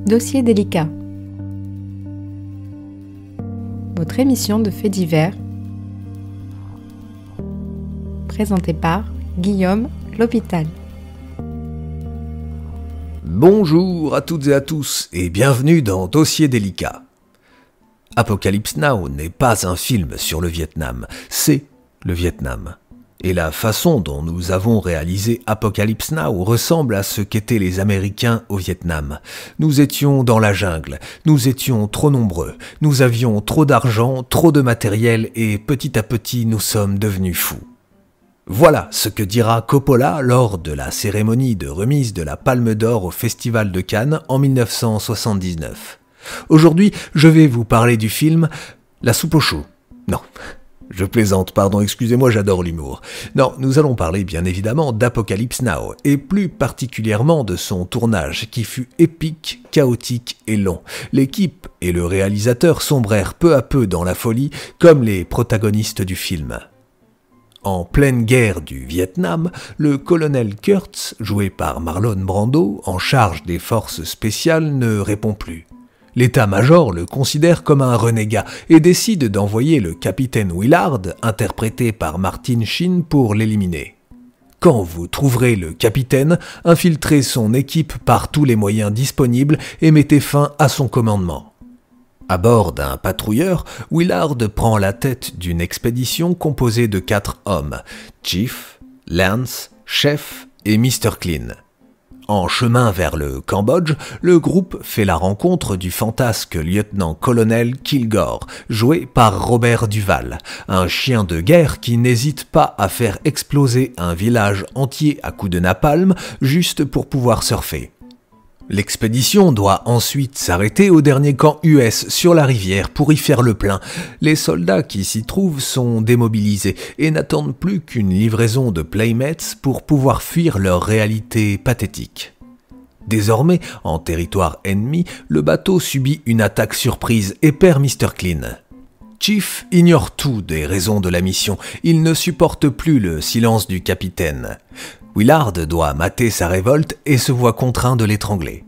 Dossier délicat. Votre émission de faits divers, présentée par Guillaume L'Hôpital. Bonjour à toutes et à tous et bienvenue dans Dossier délicat. Apocalypse Now n'est pas un film sur le Vietnam, c'est le Vietnam. Et la façon dont nous avons réalisé Apocalypse Now ressemble à ce qu'étaient les Américains au Vietnam. Nous étions dans la jungle, nous étions trop nombreux, nous avions trop d'argent, trop de matériel et petit à petit nous sommes devenus fous. Voilà ce que dira Coppola lors de la cérémonie de remise de la Palme d'Or au Festival de Cannes en 1979. Aujourd'hui, je vais vous parler du film La soupe aux choux. Non. Je plaisante, pardon, excusez-moi, j'adore l'humour. Non, nous allons parler bien évidemment d'Apocalypse Now, et plus particulièrement de son tournage qui fut épique, chaotique et long. L'équipe et le réalisateur sombrèrent peu à peu dans la folie, comme les protagonistes du film. En pleine guerre du Vietnam, le colonel Kurtz, joué par Marlon Brando, en charge des forces spéciales, ne répond plus. L'état-major le considère comme un renégat et décide d'envoyer le capitaine Willard, interprété par Martin Sheen, pour l'éliminer. Quand vous trouverez le capitaine, infiltrez son équipe par tous les moyens disponibles et mettez fin à son commandement. À bord d'un patrouilleur, Willard prend la tête d'une expédition composée de 4 hommes, Chief, Lance, Chef et Mr. Clean. En chemin vers le Cambodge, le groupe fait la rencontre du fantasque lieutenant-colonel Kilgore, joué par Robert Duvall, un chien de guerre qui n'hésite pas à faire exploser un village entier à coups de napalm juste pour pouvoir surfer. L'expédition doit ensuite s'arrêter au dernier camp US sur la rivière pour y faire le plein. Les soldats qui s'y trouvent sont démobilisés et n'attendent plus qu'une livraison de Playmates pour pouvoir fuir leur réalité pathétique. Désormais, en territoire ennemi, le bateau subit une attaque surprise et perd Mr. Clean. Chief ignore tout des raisons de la mission, il ne supporte plus le silence du capitaine. Willard doit mater sa révolte et se voit contraint de l'étrangler.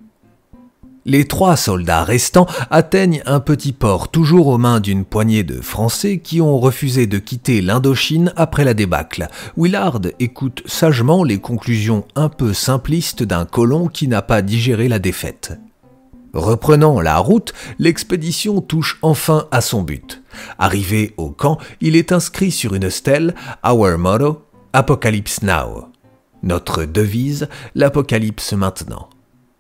Les 3 soldats restants atteignent un petit port toujours aux mains d'une poignée de Français qui ont refusé de quitter l'Indochine après la débâcle. Willard écoute sagement les conclusions un peu simplistes d'un colon qui n'a pas digéré la défaite. Reprenant la route, l'expédition touche enfin à son but. Arrivé au camp, il est inscrit sur une stèle « Our motto, Apocalypse Now ». Notre devise, l'apocalypse maintenant.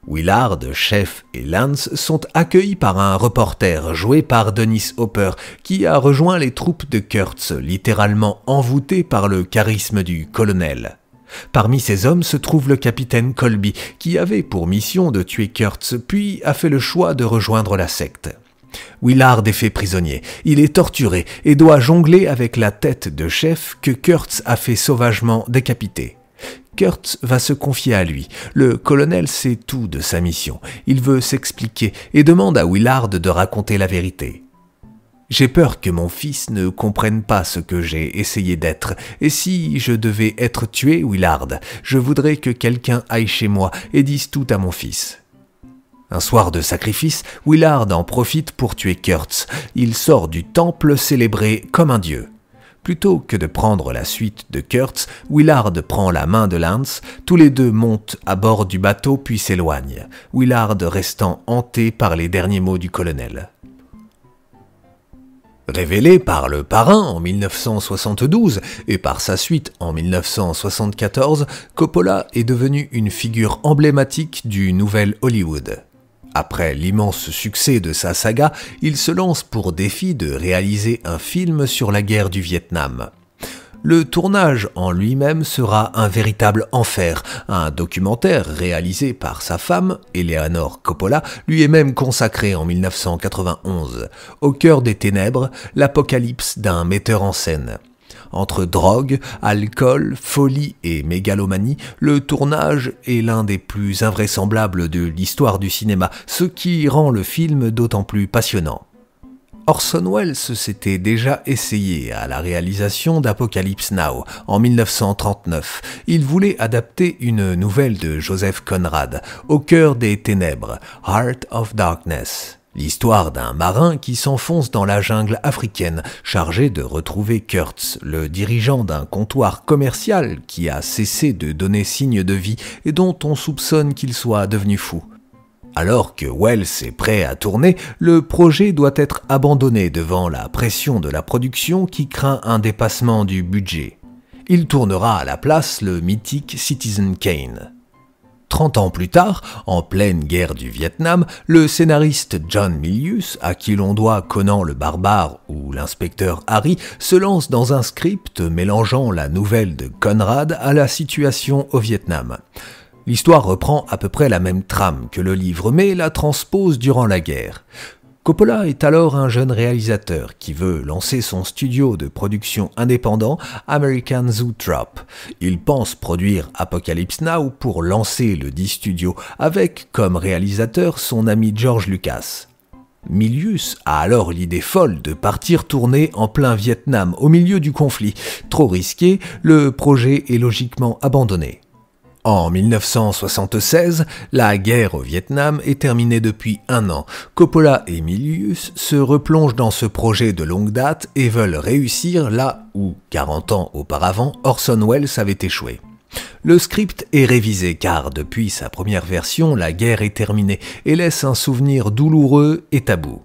Willard, Chef et Lance sont accueillis par un reporter joué par Dennis Hopper qui a rejoint les troupes de Kurtz, littéralement envoûté par le charisme du colonel. Parmi ces hommes se trouve le capitaine Colby qui avait pour mission de tuer Kurtz puis a fait le choix de rejoindre la secte. Willard est fait prisonnier, il est torturé et doit jongler avec la tête de Chef que Kurtz a fait sauvagement décapiter. Kurtz va se confier à lui. Le colonel sait tout de sa mission. Il veut s'expliquer et demande à Willard de raconter la vérité. « J'ai peur que mon fils ne comprenne pas ce que j'ai essayé d'être. Et si je devais être tué, Willard, je voudrais que quelqu'un aille chez moi et dise tout à mon fils. » Un soir de sacrifice, Willard en profite pour tuer Kurtz. Il sort du temple célébré comme un dieu. Plutôt que de prendre la suite de Kurtz, Willard prend la main de Lance, tous les deux montent à bord du bateau puis s'éloignent, Willard restant hanté par les derniers mots du colonel. Révélé par le parrain en 1972 et par sa suite en 1974, Coppola est devenu une figure emblématique du nouvel Hollywood. Après l'immense succès de sa saga, il se lance pour défi de réaliser un film sur la guerre du Vietnam. Le tournage en lui-même sera un véritable enfer. Un documentaire réalisé par sa femme, Eleanor Coppola, lui est même consacré en 1991. Au cœur des ténèbres, l'apocalypse d'un metteur en scène. Entre drogue, alcool, folie et mégalomanie, le tournage est l'un des plus invraisemblables de l'histoire du cinéma, ce qui rend le film d'autant plus passionnant. Orson Welles s'était déjà essayé à la réalisation d'Apocalypse Now en 1939. Il voulait adapter une nouvelle de Joseph Conrad, Au cœur des ténèbres, Heart of Darkness. L'histoire d'un marin qui s'enfonce dans la jungle africaine, chargé de retrouver Kurtz, le dirigeant d'un comptoir commercial qui a cessé de donner signe de vie et dont on soupçonne qu'il soit devenu fou. Alors que Welles est prêt à tourner, le projet doit être abandonné devant la pression de la production qui craint un dépassement du budget. Il tournera à la place le mythique Citizen Kane. 30 ans plus tard, en pleine guerre du Vietnam, le scénariste John Milius, à qui l'on doit Conan le barbare ou l'inspecteur Harry, se lance dans un script mélangeant la nouvelle de Conrad à la situation au Vietnam. L'histoire reprend à peu près la même trame que le livre, mais la transpose durant la guerre. Coppola est alors un jeune réalisateur qui veut lancer son studio de production indépendant American Zoetrope. Il pense produire Apocalypse Now pour lancer le dit studio avec comme réalisateur son ami George Lucas. Milius a alors l'idée folle de partir tourner en plein Vietnam au milieu du conflit. Trop risqué, le projet est logiquement abandonné. En 1976, la guerre au Vietnam est terminée depuis 1 an. Coppola et Milius se replongent dans ce projet de longue date et veulent réussir là où, 40 ans auparavant, Orson Welles avait échoué. Le script est révisé car, depuis sa première version, la guerre est terminée et laisse un souvenir douloureux et tabou.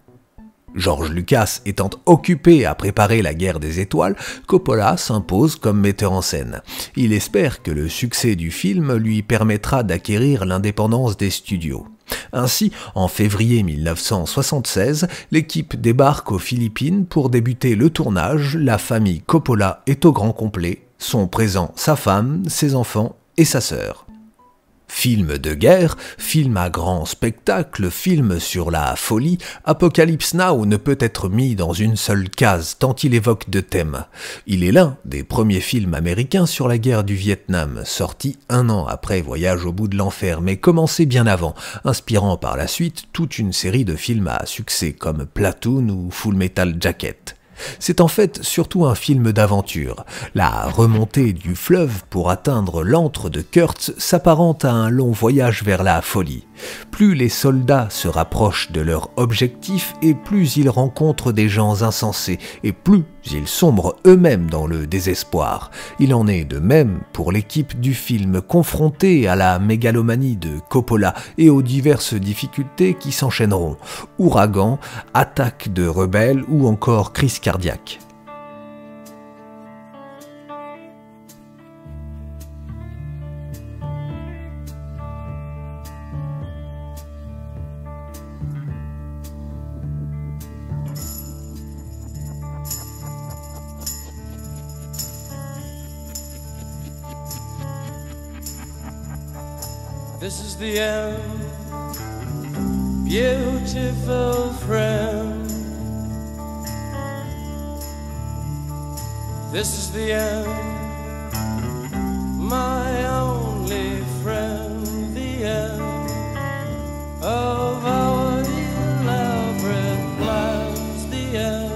George Lucas étant occupé à préparer la guerre des étoiles, Coppola s'impose comme metteur en scène. Il espère que le succès du film lui permettra d'acquérir l'indépendance des studios. Ainsi, en février 1976, l'équipe débarque aux Philippines pour débuter le tournage. La famille Coppola est au grand complet, sont présents sa femme, ses enfants et sa sœur. Film de guerre, film à grand spectacle, film sur la folie, Apocalypse Now ne peut être mis dans une seule case tant il évoque de thèmes. Il est l'un des premiers films américains sur la guerre du Vietnam, sorti 1 an après Voyage au bout de l'enfer, mais commencé bien avant, inspirant par la suite toute une série de films à succès comme Platoon ou Full Metal Jacket. C'est en fait surtout un film d'aventure. La remontée du fleuve pour atteindre l'antre de Kurtz s'apparente à un long voyage vers la folie. Plus les soldats se rapprochent de leur objectif et plus ils rencontrent des gens insensés et plus ils sombrent eux-mêmes dans le désespoir. Il en est de même pour l'équipe du film confrontée à la mégalomanie de Coppola et aux diverses difficultés qui s'enchaîneront. Ouragan, attaque de rebelles ou encore crise cardiaque. This is the end, beautiful friend. This is the end, my only friend. The end of our elaborate plans. The end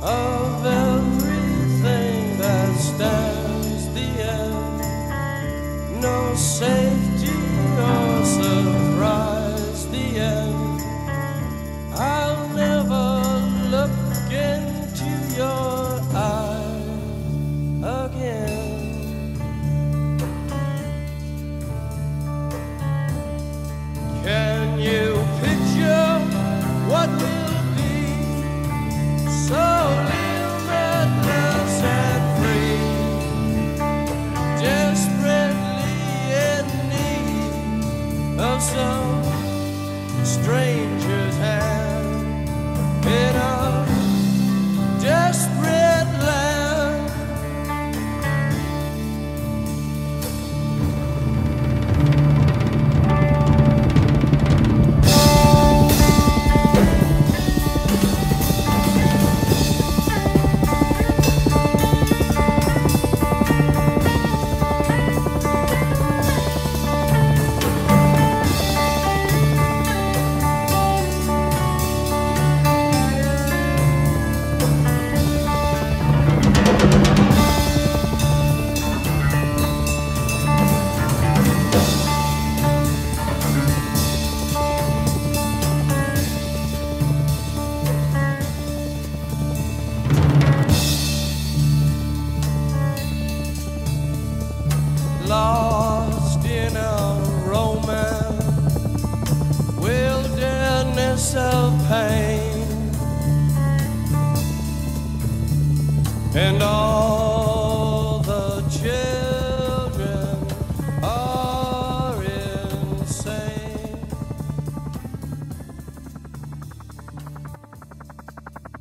of everything that stands. The end, no safety or surprise. The end, I'll never look into your eyes again. Can you picture what will be so limitless and free? Desperately in need of some stranger's hand in a desperate land. and all the children are insane.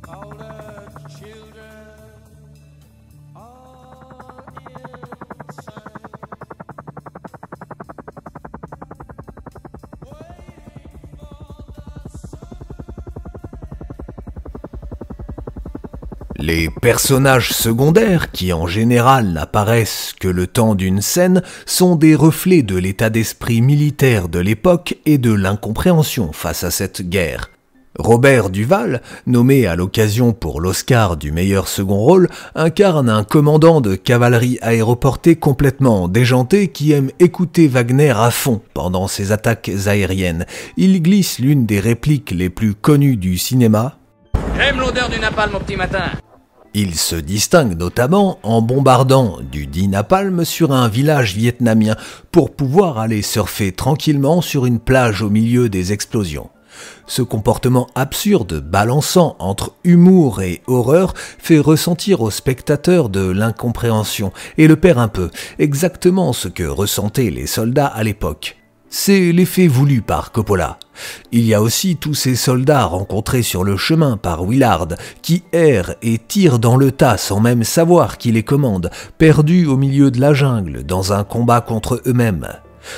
All the children are insane. Les personnages secondaires, qui en général n'apparaissent que le temps d'une scène, sont des reflets de l'état d'esprit militaire de l'époque et de l'incompréhension face à cette guerre. Robert Duvall, nommé à l'occasion pour l'Oscar du meilleur second rôle, incarne un commandant de cavalerie aéroportée complètement déjanté qui aime écouter Wagner à fond pendant ses attaques aériennes. Il glisse l'une des répliques les plus connues du cinéma. J'aime l'odeur du napalm au petit matin. Il se distingue notamment en bombardant du dit napalm sur un village vietnamien pour pouvoir aller surfer tranquillement sur une plage au milieu des explosions. Ce comportement absurde, balançant entre humour et horreur, fait ressentir au spectateur de l'incompréhension et le perd un peu, exactement ce que ressentaient les soldats à l'époque. C'est l'effet voulu par Coppola. Il y a aussi tous ces soldats rencontrés sur le chemin par Willard, qui errent et tirent dans le tas sans même savoir qui les commande, perdus au milieu de la jungle dans un combat contre eux-mêmes.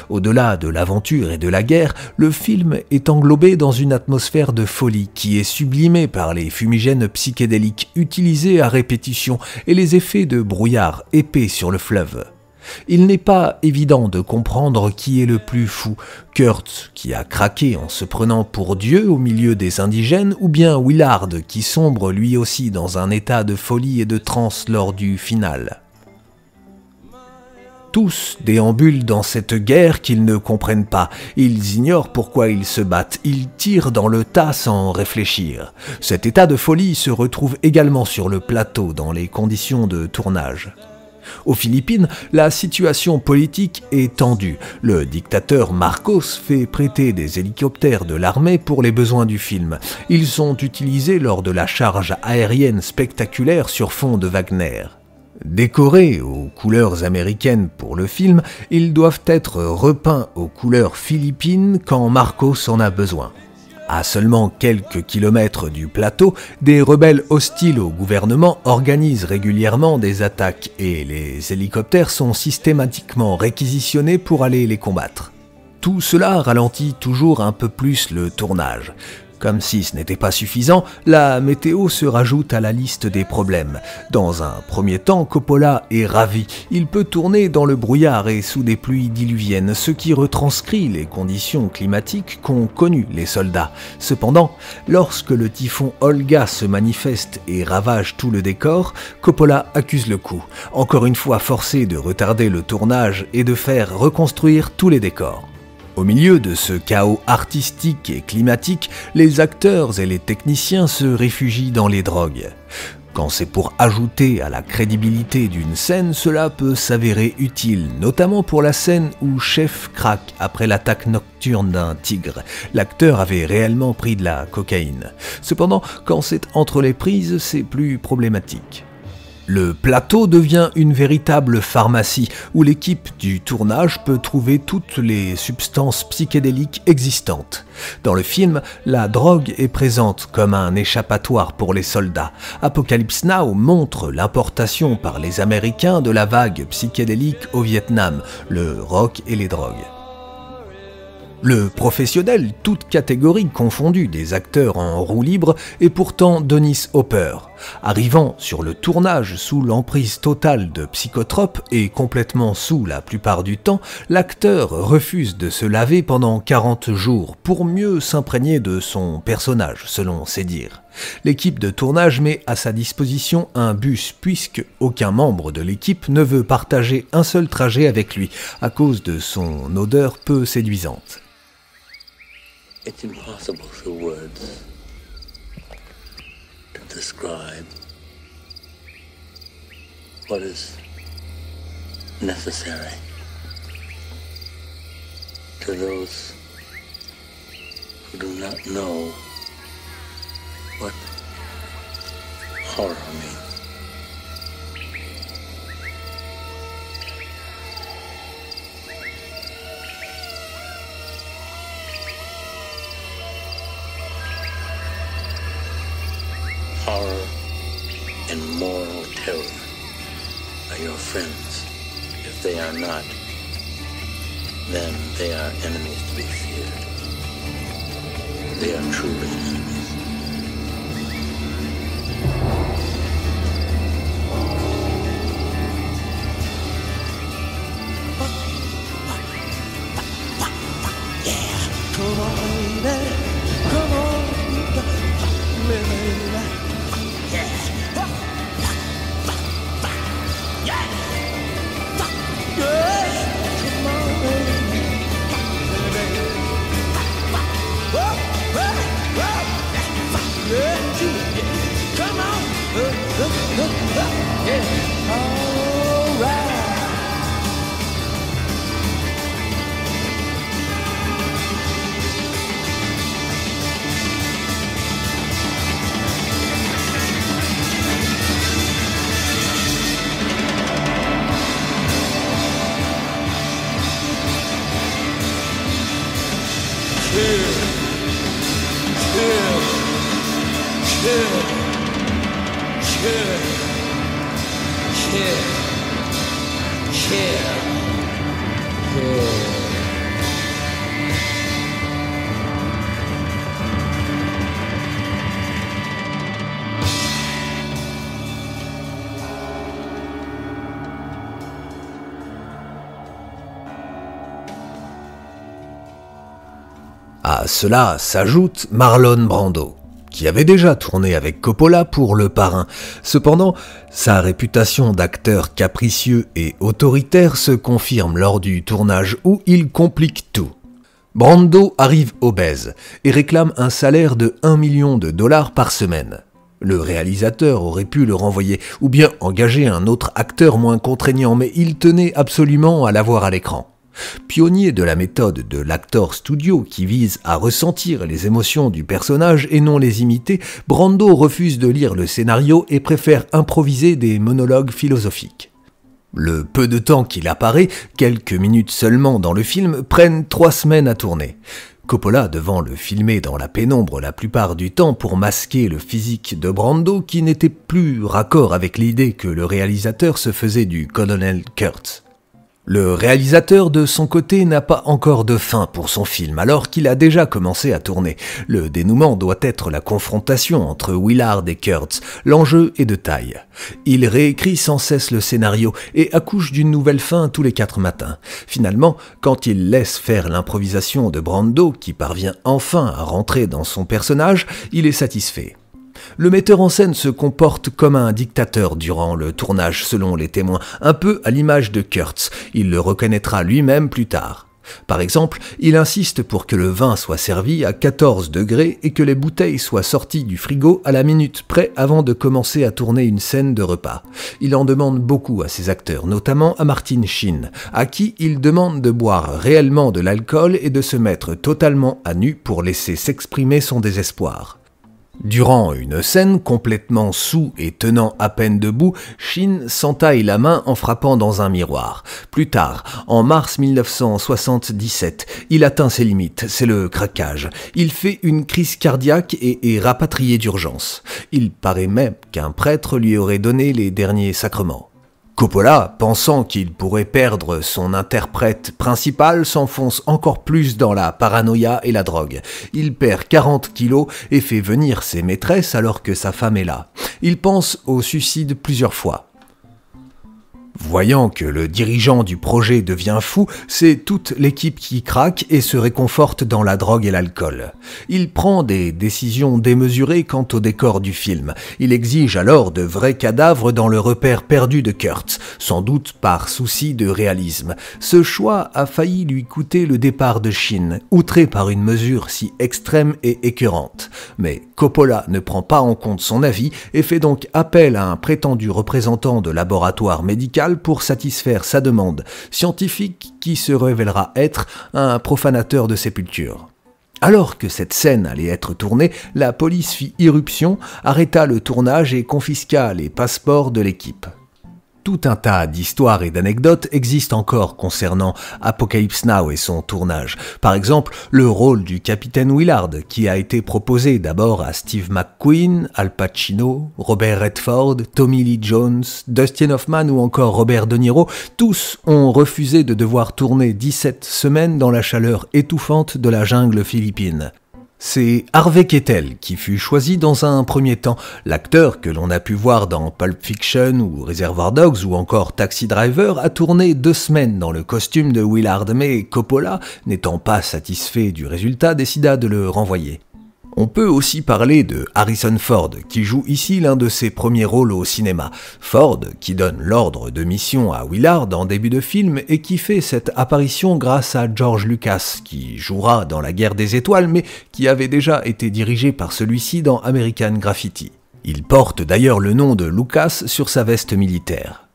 Au-delà de l'aventure et de la guerre, le film est englobé dans une atmosphère de folie qui est sublimée par les fumigènes psychédéliques utilisés à répétition et les effets de brouillard épais sur le fleuve. Il n'est pas évident de comprendre qui est le plus fou, Kurt qui a craqué en se prenant pour Dieu au milieu des indigènes, ou bien Willard qui sombre lui aussi dans un état de folie et de transe lors du final. Tous déambulent dans cette guerre qu'ils ne comprennent pas, ils ignorent pourquoi ils se battent, ils tirent dans le tas sans réfléchir. Cet état de folie se retrouve également sur le plateau dans les conditions de tournage. Aux Philippines, la situation politique est tendue. Le dictateur Marcos fait prêter des hélicoptères de l'armée pour les besoins du film. Ils sont utilisés lors de la charge aérienne spectaculaire sur fond de Wagner. Décorés aux couleurs américaines pour le film, ils doivent être repeints aux couleurs philippines quand Marcos en a besoin. À seulement quelques kilomètres du plateau, des rebelles hostiles au gouvernement organisent régulièrement des attaques et les hélicoptères sont systématiquement réquisitionnés pour aller les combattre. Tout cela ralentit toujours un peu plus le tournage. Comme si ce n'était pas suffisant, la météo se rajoute à la liste des problèmes. Dans un premier temps, Coppola est ravi. Il peut tourner dans le brouillard et sous des pluies diluviennes, ce qui retranscrit les conditions climatiques qu'ont connues les soldats. Cependant, lorsque le typhon Olga se manifeste et ravage tout le décor, Coppola accuse le coup, encore une fois forcé de retarder le tournage et de faire reconstruire tous les décors. Au milieu de ce chaos artistique et climatique, les acteurs et les techniciens se réfugient dans les drogues. Quand c'est pour ajouter à la crédibilité d'une scène, cela peut s'avérer utile, notamment pour la scène où Chef craque après l'attaque nocturne d'un tigre. L'acteur avait réellement pris de la cocaïne. Cependant, quand c'est entre les prises, c'est plus problématique. Le plateau devient une véritable pharmacie où l'équipe du tournage peut trouver toutes les substances psychédéliques existantes. Dans le film, la drogue est présente comme un échappatoire pour les soldats. Apocalypse Now montre l'importation par les Américains de la vague psychédélique au Vietnam, le rock et les drogues. Le professionnel, toute catégorie confondue des acteurs en roue libre, est pourtant Dennis Hopper. Arrivant sur le tournage sous l'emprise totale de psychotropes et complètement sous la plupart du temps, l'acteur refuse de se laver pendant 40 jours pour mieux s'imprégner de son personnage, selon ses dires. L'équipe de tournage met à sa disposition un bus puisque aucun membre de l'équipe ne veut partager un seul trajet avec lui à cause de son odeur peu séduisante. It's impossible through words to describe what is necessary to those who do not know what horror means. horror and moral terror are your friends. If they are not, then they are enemies to be feared. They are truly enemies. Come on, baby. Come on, baby. Yeah. Come on, baby. Come on. Yeah. All right. À cela s'ajoute Marlon Brando, qui avait déjà tourné avec Coppola pour Le Parrain. Cependant, sa réputation d'acteur capricieux et autoritaire se confirme lors du tournage où il complique tout. Brando arrive obèse et réclame un salaire de $1 million par semaine. Le réalisateur aurait pu le renvoyer ou bien engager un autre acteur moins contraignant, mais il tenait absolument à l'avoir à l'écran. Pionnier de la méthode de l'actor studio qui vise à ressentir les émotions du personnage et non les imiter, Brando refuse de lire le scénario et préfère improviser des monologues philosophiques. Le peu de temps qu'il apparaît, quelques minutes seulement dans le film, prennent 3 semaines à tourner. Coppola devant le filmer dans la pénombre la plupart du temps pour masquer le physique de Brando qui n'était plus raccord avec l'idée que le réalisateur se faisait du colonel Kurtz. Le réalisateur, de son côté, n'a pas encore de fin pour son film, alors qu'il a déjà commencé à tourner. Le dénouement doit être la confrontation entre Willard et Kurtz. L'enjeu est de taille. Il réécrit sans cesse le scénario et accouche d'une nouvelle fin tous les 4 matins. Finalement, quand il laisse faire l'improvisation de Brando, qui parvient enfin à rentrer dans son personnage, il est satisfait. Le metteur en scène se comporte comme un dictateur durant le tournage selon les témoins, un peu à l'image de Kurtz. Il le reconnaîtra lui-même plus tard. Par exemple, il insiste pour que le vin soit servi à 14 degrés et que les bouteilles soient sorties du frigo à la minute près avant de commencer à tourner une scène de repas. Il en demande beaucoup à ses acteurs, notamment à Martin Sheen, à qui il demande de boire réellement de l'alcool et de se mettre totalement à nu pour laisser s'exprimer son désespoir. Durant une scène, complètement saoul et tenant à peine debout, Sheen s'entaille la main en frappant dans un miroir. Plus tard, en mars 1977, il atteint ses limites, c'est le craquage. Il fait une crise cardiaque et est rapatrié d'urgence. Il paraît même qu'un prêtre lui aurait donné les derniers sacrements. Coppola, pensant qu'il pourrait perdre son interprète principal, s'enfonce encore plus dans la paranoïa et la drogue. Il perd 40 kilos et fait venir ses maîtresses alors que sa femme est là. Il pense au suicide plusieurs fois. Voyant que le dirigeant du projet devient fou, c'est toute l'équipe qui craque et se réconforte dans la drogue et l'alcool. Il prend des décisions démesurées quant au décor du film. Il exige alors de vrais cadavres dans le repère perdu de Kurtz, sans doute par souci de réalisme. Ce choix a failli lui coûter le départ de Sheen, outré par une mesure si extrême et écœurante. Mais Coppola ne prend pas en compte son avis et fait donc appel à un prétendu représentant de laboratoire médical pour satisfaire sa demande scientifique qui se révélera être un profanateur de sépultures. Alors que cette scène allait être tournée, la police fit irruption, arrêta le tournage et confisqua les passeports de l'équipe. tout un tas d'histoires et d'anecdotes existent encore concernant Apocalypse Now et son tournage. Par exemple, le rôle du capitaine Willard, qui a été proposé d'abord à Steve McQueen, Al Pacino, Robert Redford, Tommy Lee Jones, Dustin Hoffman ou encore Robert De Niro, tous ont refusé de devoir tourner 17 semaines dans la chaleur étouffante de la jungle philippine. C'est Harvey Keitel qui fut choisi dans un premier temps, l'acteur que l'on a pu voir dans Pulp Fiction ou Reservoir Dogs ou encore Taxi Driver a tourné 2 semaines dans le costume de Willard, mais Coppola, n'étant pas satisfait du résultat, décida de le renvoyer. On peut aussi parler de Harrison Ford, qui joue ici l'un de ses premiers rôles au cinéma. Ford, qui donne l'ordre de mission à Willard en début de film et qui fait cette apparition grâce à George Lucas, qui jouera dans La Guerre des Étoiles, mais qui avait déjà été dirigé par celui-ci dans American Graffiti. Il porte d'ailleurs le nom de Lucas sur sa veste militaire.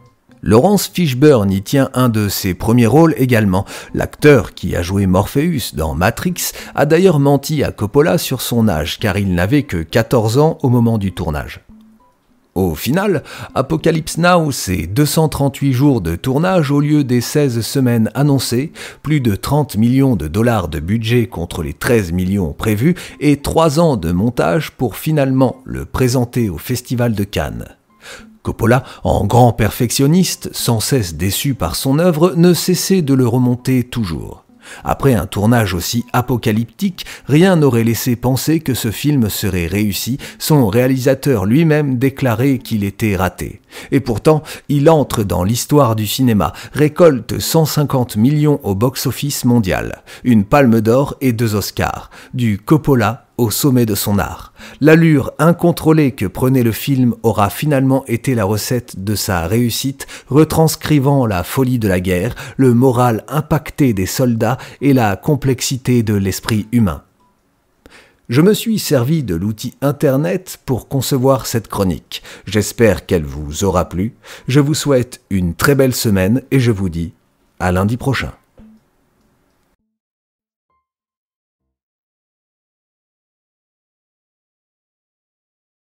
Laurence Fishburne y tient un de ses premiers rôles également. L'acteur qui a joué Morpheus dans Matrix a d'ailleurs menti à Coppola sur son âge, car il n'avait que 14 ans au moment du tournage. Au final, Apocalypse Now, c'est 238 jours de tournage au lieu des 16 semaines annoncées, plus de 30 millions de dollars de budget contre les 13 millions prévus, et 3 ans de montage pour finalement le présenter au Festival de Cannes. Coppola, en grand perfectionniste, sans cesse déçu par son œuvre, ne cessait de le remonter toujours. Après un tournage aussi apocalyptique, rien n'aurait laissé penser que ce film serait réussi, son réalisateur lui-même déclarait qu'il était raté. Et pourtant, il entre dans l'histoire du cinéma, récolte 150 millions au box-office mondial, une palme d'or et 2 Oscars, du Coppola au sommet de son art. L'allure incontrôlée que prenait le film aura finalement été la recette de sa réussite, retranscrivant la folie de la guerre, le moral impacté des soldats et la complexité de l'esprit humain. Je me suis servi de l'outil Internet pour concevoir cette chronique. J'espère qu'elle vous aura plu. Je vous souhaite une très belle semaine et je vous dis à lundi prochain.